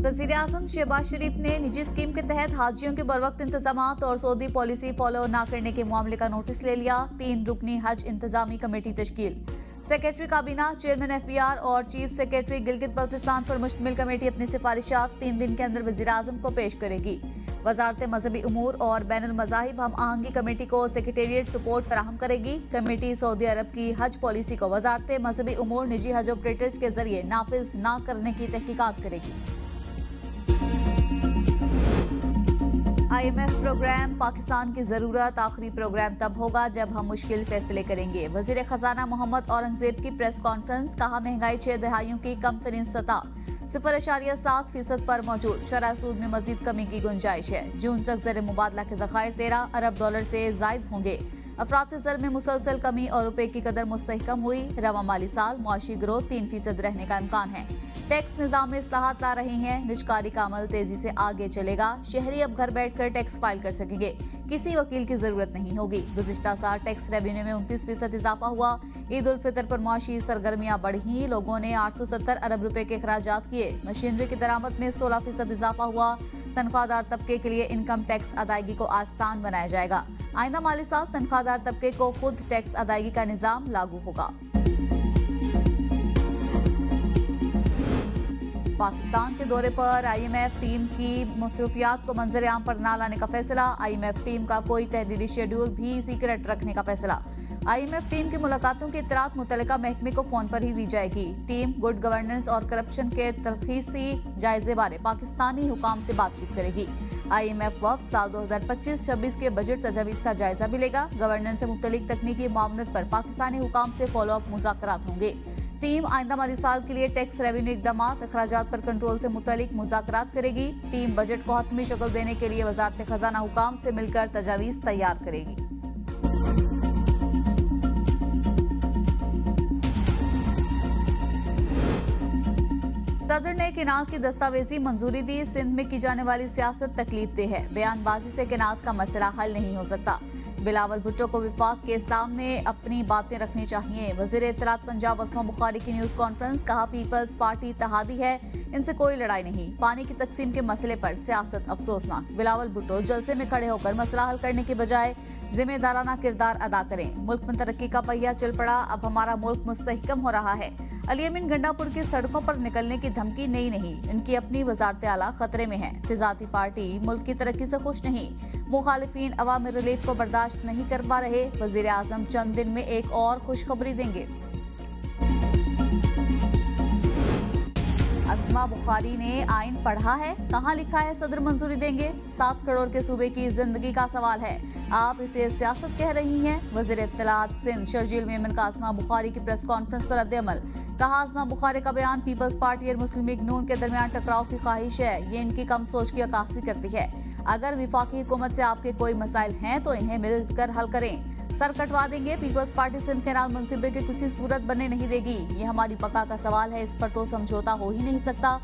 वज़ीर-ए-आज़म शहबाज शरीफ ने निजी स्कीम के तहत हाजियों के बरवक्त इंतजामात और सऊदी पॉलिसी फॉलो न करने के मामले का नोटिस ले लिया। 3 रुकनी हज इंतजामी कमेटी तश्कील। सेक्रेटरी काबीना, चेयरमैन एफबीआर और चीफ सेक्रेटरी गिलगित बल्तिस्तान पर मुश्तमिल कमेटी अपनी सिफारिशात 3 दिन के अंदर वज़ीर-ए-आज़म को पेश करेगी। वजारत मजहबी उमूर और बैनुल मज़ाहिब हम आहंगी कमेटी को सेक्रेटेरिएट सपोर्ट फराहम करेगी। कमेटी सऊदी अरब की हज पॉलिसी को वजारत मजहबी उमूर निजी हज ऑपरेटर्स के जरिए नाफिज न करने की तहकीकात करेगी। IMF प्रोग्राम पाकिस्तान की जरूरत आखिरी प्रोग्राम तब होगा जब हम मुश्किल फैसले करेंगे। वजीर खजाना मोहम्मद औरंगजेब की प्रेस कॉन्फ्रेंस। कहा महंगाई 6 दहाइयों की कम तरीन सतह 0.7% पर मौजूद। शरह सूद में मजीद कमी की गुंजाइश है। जून तक ज़र मुबादला के ज़खायर 13 अरब डॉलर से जायद होंगे। अफरात ज़र में मुसलसल कमी और रुपए की कदर मुस्तहकम हुई। रवा माली साल मुआशी ग्रोथ 3% रहने का इम्कान है। टैक्स निज़ाम में इस्लाहात ला रहे हैं। निजकारी का अमल तेजी से आगे चलेगा। शहरी अब घर बैठकर टैक्स फाइल कर सकेंगे। किसी वकील की जरूरत नहीं होगी। गुज़िश्ता साल टैक्स रेवेन्यू में 29% इजाफा हुआ। ईद उल फितर पर मुआशी सरगर्मियां बढ़ी। लोगों ने 870 अरब रुपए के अखराजात किए। मशीनरी की दरामद में 16% इजाफा हुआ। तनख्वाहदार तबके के लिए इनकम टैक्स अदायगी को आसान बनाया जाएगा। आइंदा माली साल तनख्वाहदार तबके को खुद टैक्स अदायगी का निजाम लागू होगा। पाकिस्तान के दौरे पर IMF टीम की मसरूफियात को मंजर आम पर न लाने का फैसला। IMF टीम का कोई तहरीरी शेड्यूल भी सीक्रेट रखने का फैसला। IMF टीम की मुलाकातों की इत्तलात मुतल्लिका महकमे को फोन पर ही दी जाएगी। टीम गुड गवर्नेंस और करप्शन के तलखीसी जायजे बारे पाकिस्तानी हुकाम से बातचीत करेगी। IMF वक्त साल 2025-26 के बजट तजावीज़ का जायजा भी लेगा। गवर्नेंस से मुतल्लिक तकनीकी मामलत पर पाकिस्तानी हुकाम से फॉलो अप मुज़ाकरात होंगे। टीम आइंदा माली साल के लिए टैक्स रेवेन्यू इकदामात अखराजात पर कंट्रोल से मुतल्लिक मुज़ाकरात करेगी। टीम बजट को हतमी शक्ल देने के लिए वजारत खजाना हुकाम से मिलकर तजावीज़ तैयार करेगी। सदर ने केनाल की दस्तावेजी मंजूरी दी। सिंध में की जाने वाली सियासत तकलीफदेह है। बयानबाजी से केनाल का मसला हल नहीं हो सकता। बिलावल भुट्टो को विफाक के सामने अपनी बातें रखनी चाहिए। वजीर इत्तलात पंजाब अस्मा बुखारी की न्यूज कॉन्फ्रेंस। कहा पीपल्स पार्टी इत्तेहादी है, इनसे कोई लड़ाई नहीं। पानी की तकसीम के मसले पर सियासत अफसोसनाक। बिलावल भुट्टो जलसे में खड़े होकर मसला हल करने के बजाय जिम्मेदाराना किरदार अदा करें। मुल्क में तरक्की का पहिया चल पड़ा, अब हमारा मुल्क मुस्तहकम हो रहा है। अली अमीन गंडापुर की सड़कों पर निकलने की धमकी नई नहीं, इनकी अपनी वजारत आला खतरे में है। फिजाती पार्टी मुल्क की तरक्की से खुश नहीं। मुखालिफिन अवामी रिलीफ को बर्दाश्त नहीं कर पा रहे। वजीर आजम चंद दिन में एक और खुशखबरी देंगे। अस्मा बुखारी ने आइन पढ़ा है, कहाँ लिखा है सदर मंजूरी देंगे? 7 करोड़ के सूबे की जिंदगी का सवाल है, आप इसे सियासत कह रही हैं। वजीर इत्तलात सिंध शर्जील मेमन का अस्मा बुखारी की प्रेस कॉन्फ्रेंस पर रद्द-ए-अमल। कहा अस्मा बुखारी का बयान पीपल्स पार्टी और मुस्लिम लीग नून के दरमियान टकराव की ख्वाहिश है। ये इनकी कम सोच की अक्कासी करती है। अगर विफाकी हुकूमत से आपके कोई मसाइल हैं तो इन्हें मिलकर हल करें। सर कटवा देंगे। पीपल्स पार्टी सिंध केनाल मुंसिबे की किसी सूरत बनने नहीं देगी। ये हमारी बका का सवाल है, इस पर तो समझौता हो ही नहीं सकता।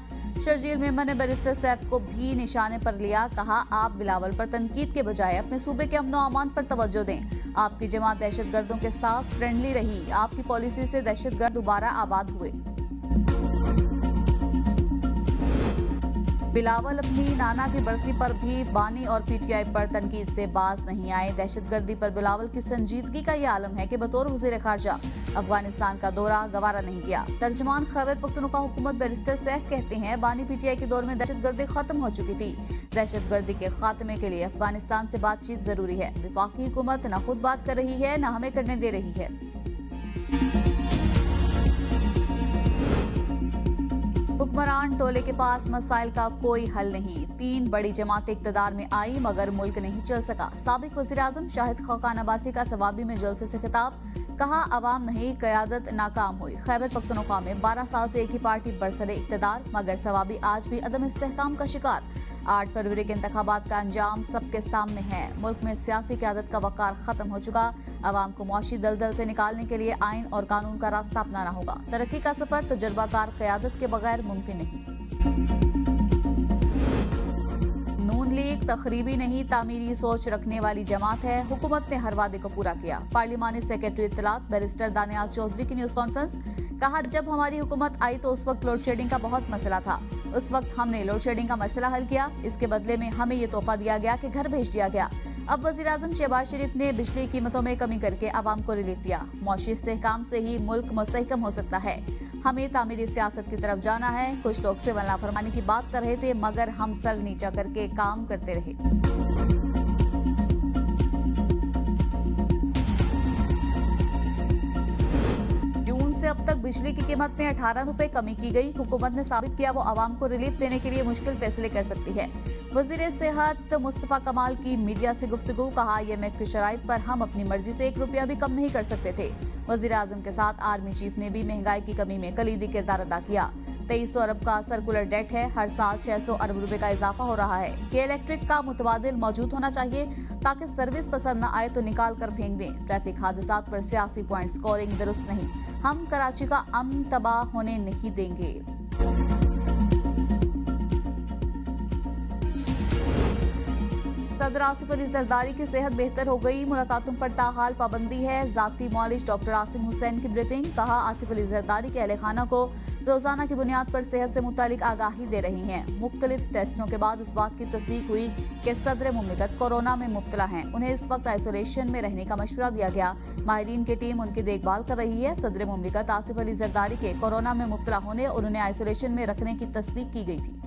शर्जील मेमन ने बैरिस्टर सैफ को भी निशाने पर लिया। कहा आप बिलावल पर तनकीद के बजाय अपने सूबे के अमन अमान पर तवज्जो दें। आपकी जमात दहशतगर्दों के साथ फ्रेंडली रही। आपकी पॉलिसी से दहशतगर्द दोबारा आबाद हुए। बिलावल अपनी नाना की बरसी पर भी बानी और PTI पर तनकीद से बाज नहीं आए। दहशतगर्दी पर बिलावल की संजीदगी का ये आलम है कि बतौर वज़ीर खारजा अफगानिस्तान का दौरा गवारा नहीं किया। तर्जमान खैबर पख्तूनख्वा हुकूमत बैरिस्टर सैफ कहते हैं बानी PTI के दौर में दहशतगर्दी खत्म हो चुकी थी। दहशतगर्दी के खात्मे के लिए अफगानिस्तान से बातचीत जरूरी है। विफाकी हुकूमत न खुद बात कर रही है, न हमें करने दे रही है। हुक्मरान टोले के पास मसाइल का कोई हल नहीं। 3 बड़ी जमातें इक़्तिदार में आई मगर मुल्क नहीं चल सका। साबिक वज़ीर आज़म शाहिद खाकान अब्बासी का सवाबी में जलसे से खिताब। कहा अवाम नहीं क़यादत नाकाम हुई। खैबर पख्तूनख्वा में 12 साल से एक ही पार्टी बरसरे इक़्तिदार मगर सवाबी आज भी अदम इस्तेहकाम का शिकार। 8 फरवरी के इंतखाबात का अंजाम सबके सामने है। मुल्क में सियासी क़यादत का वक़ार खत्म हो चुका। अवाम को मुआशी दलदल से निकालने के लिए आइन और कानून का रास्ता अपनाना होगा। तरक्की का सफर तजुर्बाकार क़यादत के बगैर मुमकिन नहीं। नून लीग तखरीबी नहीं तामीरी सोच रखने वाली जमात है। हुकूमत ने हर वादे को पूरा किया। पार्लिमानी सेक्रेटरी इत्तलात बैरिस्टर दानियाल चौधरी की न्यूज कॉन्फ्रेंस। कहा जब हमारी हुकूमत आई तो उस वक्त लोड शेडिंग का बहुत मसला था। उस वक्त हमने लोड शेडिंग का मसला हल किया। इसके बदले में हमें ये तोहफा दिया गया कि घर भेज दिया गया। अब वज़ीर-ए-आज़म शहबाज शरीफ ने बिजली कीमतों में कमी करके आवाम को रिलीफ दिया। मौशी इस्तेहकाम से ही मुल्क मुस्तहकम हो सकता है। हमें तामीरी सियासत की तरफ जाना है। कुछ लोग सिविल नाफरमानी की बात कर रहे थे, मगर हम सर नीचा करके काम करते रहे। से अब तक बिजली की कीमत में 18 रुपए कमी की गई। हुकूमत ने साबित किया वो आवाम को रिलीफ देने के लिए मुश्किल फैसले कर सकती है। वजीर सेहत मुस्तफा कमाल की मीडिया से गुफ्तगू, कहा IMF की शराइत पर हम अपनी मर्जी से 1 रुपया भी कम नहीं कर सकते थे। वजीर आजम के साथ आर्मी चीफ ने भी महंगाई की कमी में कलीदी किरदार अदा किया। 2300 अरब का सर्कुलर डेट है। हर साल 600 अरब रुपए का इजाफा हो रहा है कि इलेक्ट्रिक का मुतबादिल मौजूद होना चाहिए ताकि सर्विस पसंद न आए तो निकाल कर फेंक दें। ट्रैफिक हादसात पर सियासी पॉइंट स्कोरिंग दुरुस्त नहीं। हम कराची का अमन तबाह होने नहीं देंगे। सदर आसिफ अली जरदारी की सेहत बेहतर हो गई। मुलाकातों पर ताहाल पाबंदी है। जाती मौलिज डॉक्टर आसिम हुसैन की ब्रीफिंग, कहा आसिफ अली जरदारी के अहले खाना को रोजाना की बुनियाद पर सेहत से मुतालिक आगाही दे रही हैं। मुख्तलिफ टेस्टों के बाद इस बात की तस्दीक हुई कि सदर मुमलिकत कोरोना में मुब्तला हैं। उन्हें इस वक्त आइसोलेशन में रहने का मशवरा दिया गया। माहिरीन की टीम उनकी देखभाल कर रही है। सदर मुमलिकत आसिफ अली जरदारी के कोरोना में मुब्तला होने और उन्हें आइसोलेशन में रखने की तस्दीक की गई थी।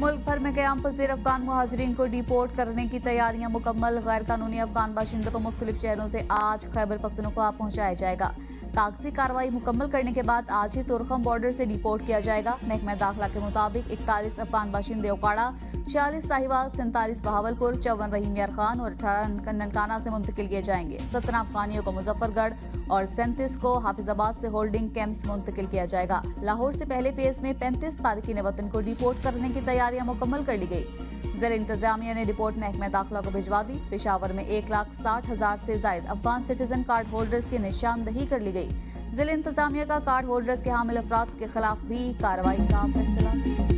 मुल्क भर में क़याम पज़ीर अफगान मुहाजिरीन को डिपोर्ट करने की तैयारियां मुकम्मल। गैर कानूनी अफगान बाशिंदों को मुख्तलिफ शहरों से आज खैबर पख्तूनख्वा पहुंचाया जाएगा। कागजी कार्रवाई मुकम्मल करने के बाद आज ही तुरखम बॉर्डर से डिपोर्ट किया जाएगा। महकमा दाखिला के मुताबिक 41 अफगान बाशिंदे ओकाड़ा, 46 साहिवाल, 47 बहावलपुर, 54 रहीम यार खान और 18 ननकाना से मुंतकिल किए जाएंगे। 17 अफगानियों को मुजफ्फरगढ़ और 37 को हाफिजाबाद से होल्डिंग कैंप्स मुंतकिल किया जाएगा। लाहौर से पहले फेज में 35 तारकीन वतन को डिपोर्ट करने की तैयारियां मुकम्मल कर ली गई। जिला इंतजामिया ने रिपोर्ट महकमा दाखिला को भिजवा दी। पेशावर में 1,60,000 से जायद अफगान सिटीजन कार्ड होल्डर्स की निशानदही कर ली गई। जिला इंतजामिया का कार्ड होल्डर्स के हामिल अफराद के खिलाफ भी कार्रवाई का फैसला।